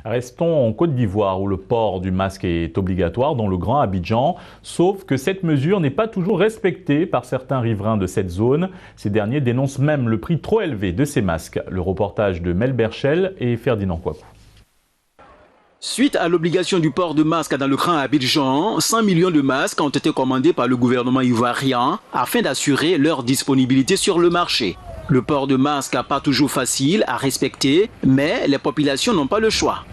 Restons en Côte d'Ivoire où le port du masque est obligatoire dans le Grand Abidjan, sauf que cette mesure n'est pas toujours respectée par certains riverains de cette zone. Ces derniers dénoncent même le prix trop élevé de ces masques. Le reportage de Mel Berchel et Ferdinand Kouakou. Suite à l'obligation du port de masque dans le Grand Abidjan, 100 millions de masques ont été commandés par le gouvernement ivoirien afin d'assurer leur disponibilité sur le marché. Le port de masque n'est pas toujours facile à respecter, mais les populations n'ont pas le choix.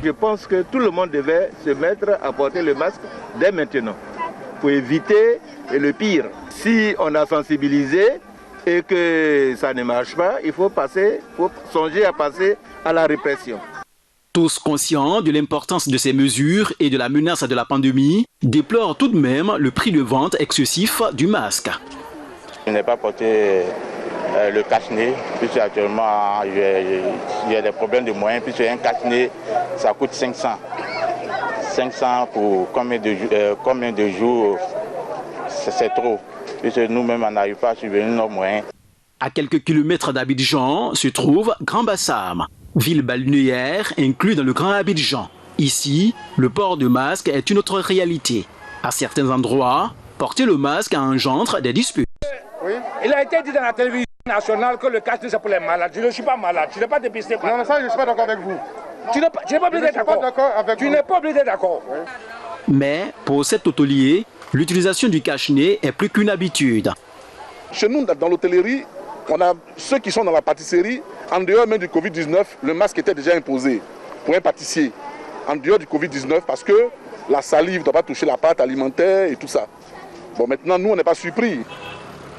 Je pense que tout le monde devait se mettre à porter le masque dès maintenant pour éviter le pire. Si on a sensibilisé et que ça ne marche pas, il faut songer à passer à la répression. Tous conscients de l'importance de ces mesures et de la menace de la pandémie, déplorent tout de même le prix de vente excessif du masque. Je n'ai pas porté le cache-nez, puisque actuellement il y a des problèmes de moyens, puisque un cache-nez ça coûte 500. 500 pour combien de jours, c'est trop, puisque nous-mêmes on n'arrive pas à subvenir nos moyens. À quelques kilomètres d'Abidjan se trouve Grand Bassam, ville balnéaire inclue dans le Grand Abidjan. Ici, le port de masque est une autre réalité. À certains endroits, porter le masque engendre des disputes. Oui. Il a été dit dans la télévision nationale que le cache-nez c'est pour les malades. Je ne suis pas malade, je n'ai pas dépisté. Non, ça je ne suis pas d'accord avec vous. Tu n'es pas obligé d'être d'accord. Tu n'es pas obligé d'être d'accord. Oui. Mais pour cet hôtelier, l'utilisation du cache-nez est plus qu'une habitude. Chez nous, dans l'hôtellerie, on a ceux qui sont dans la pâtisserie, en dehors même du Covid-19, le masque était déjà imposé pour un pâtissier. En dehors du Covid-19, parce que la salive ne doit pas toucher la pâte alimentaire et tout ça. Bon, maintenant, nous, on n'est pas surpris.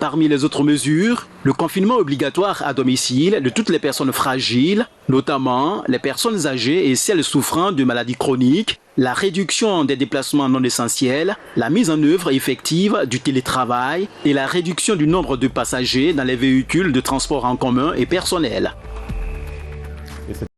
Parmi les autres mesures, le confinement obligatoire à domicile de toutes les personnes fragiles, notamment les personnes âgées et celles souffrant de maladies chroniques, la réduction des déplacements non essentiels, la mise en œuvre effective du télétravail et la réduction du nombre de passagers dans les véhicules de transport en commun et personnel.